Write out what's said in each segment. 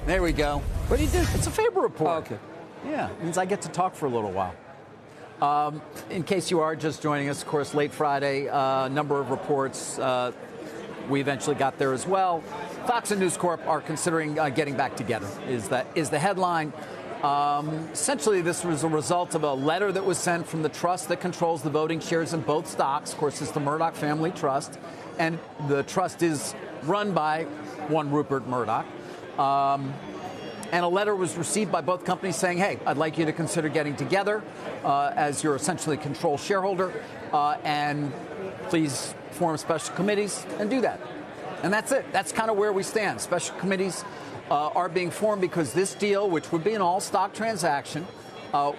There we go. What do you do? It's a favor report. Oh, okay. Yeah, it means I get to talk for a little while. In case you are just joining us, of course, late Friday, a number of reports. We eventually got there as well. Fox and News Corp are considering getting back together, is the headline. Essentially, this was a result of a letter that was sent from the trust that controls the voting shares in both stocks. Of course, it's the Murdoch Family Trust, and the trust is run by one Rupert Murdoch. And a letter was received by both companies saying, hey, I'd like you to consider getting together as your essentially control shareholder, and please form special committees and do that. And that's it. That's kind of where we stand. Special committees are being formed because this deal, which would be an all-stock transaction,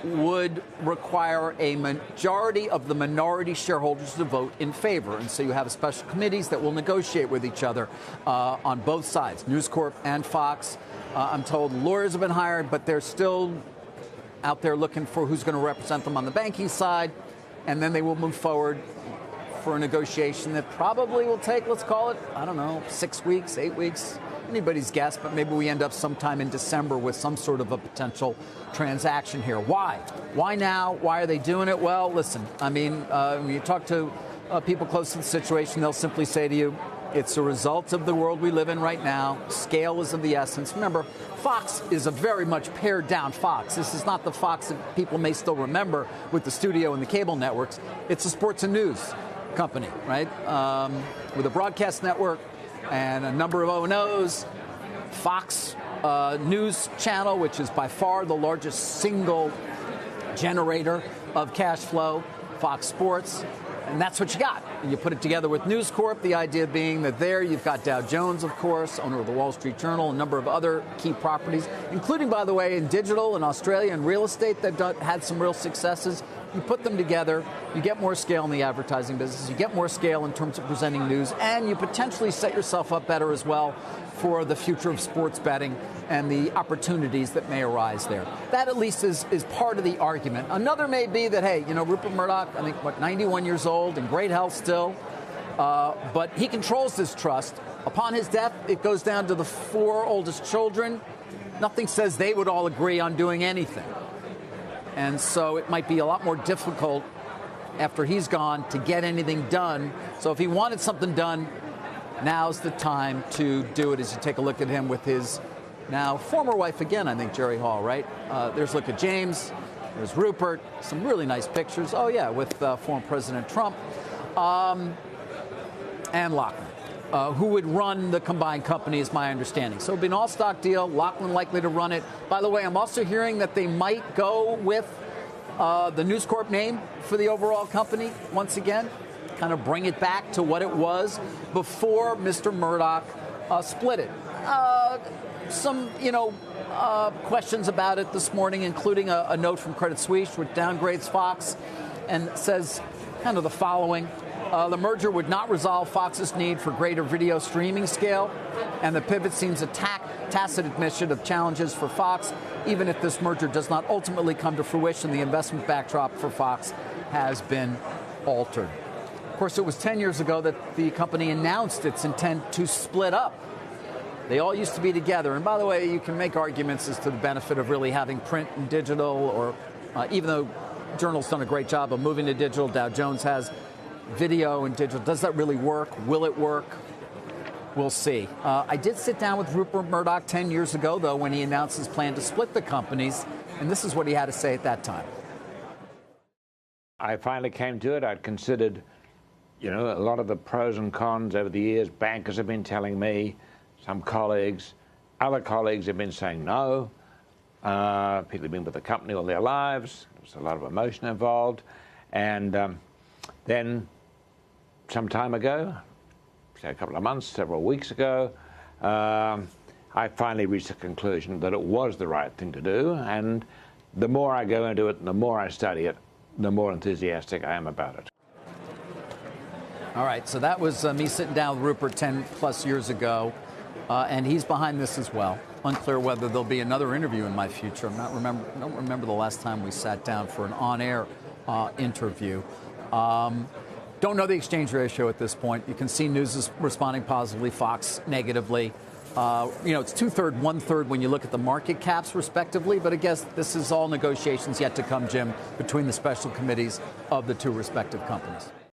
would require a majority of the minority shareholders to vote in favor. And so you have special committees that will negotiate with each other on both sides, News Corp and Fox. I'm told lawyers have been hired, but they're still out there looking for who's going to represent them on the banking side. And then they will move forward for a negotiation that probably will take, let's call it, I don't know, 6 weeks, 8 weeks. Anybody's guess, but maybe we end up sometime in December with some sort of a potential transaction here. Why? Why now? Why are they doing it? Well, listen, I mean, when you talk to people close to the situation, they'll simply say to you, it's a result of the world we live in right now. Scale is of the essence. Remember, Fox is a very much pared down Fox. This is not the Fox that people may still remember with the studio and the cable networks. It's a sports and news company, right? With a broadcast network and a number of O&Os. Fox News Channel, which is by far the largest single generator of cash flow. Fox Sports. And that's what you got. And you put it together with News Corp, the idea being that there you've got Dow Jones, of course, owner of the Wall Street Journal, a number of other key properties, including, by the way, in digital in Australia and real estate. They've had some real successes. You put them together, you get more scale in the advertising business, you get more scale in terms of presenting news, and you potentially set yourself up better as well for the future of sports betting and the opportunities that may arise there. That at least is part of the argument. Another may be that, hey, you know, Rupert Murdoch, I think, 91 years old, in great health still, but he controls this trust. Upon his death, it goes down to the 4 oldest children. Nothing says they would all agree on doing anything. And so it might be a lot more difficult after he's gone to get anything done. So if he wanted something done, now's the time to do it, as you take a look at him with his now former wife again, I think, Jerry Hall, right? There's a look at James. There's Rupert. Some really nice pictures. Oh, yeah, with former President Trump. And Lachlan, who would run the combined company, is my understanding. So it'll be an all-stock deal. Lachlan likely to run it. By the way, I'm also hearing that they might go with the News Corp name for the overall company once again, kind of bring it back to what it was before Mr. Murdoch split it. Some, questions about it this morning, including a note from Credit Suisse, which downgrades Fox and says kind of the following. The merger would not resolve Fox's need for greater video streaming scale, and the pivot seems a tacit admission of challenges for Fox. Even if this merger does not ultimately come to fruition, the investment backdrop for Fox has been altered. Of course, it was 10 years ago that the company announced its intent to split up. They all used to be together. And by the way, you can make arguments as to the benefit of really having print and digital, or even though Journal's done a great job of moving to digital, Dow Jones has video and digital. Does that really work? Will it work? We'll see. I did sit down with Rupert Murdoch 10 years ago, though, when he announced his plan to split the companies. And this is what he had to say at that time. I finally came to it. I'd considered, a lot of the pros and cons over the years. Bankers have been telling me, some colleagues, other colleagues have been saying no. People have been with the company all their lives. There's a lot of emotion involved. And then some time ago, say a couple of months, several weeks ago, I finally reached the conclusion that it was the right thing to do. And the more I go into it and the more I study it, the more enthusiastic I am about it. All right, so that was me sitting down with Rupert 10 plus years ago, and he's behind this as well. Unclear whether there'll be another interview in my future. I don't remember the last time we sat down for an on-air interview. Don't know the exchange ratio at this point. You can see News is responding positively, Fox negatively. It's 2/3, 1/3 when you look at the market caps, respectively. But I guess this is all negotiations yet to come, Jim, between the special committees of the two respective companies.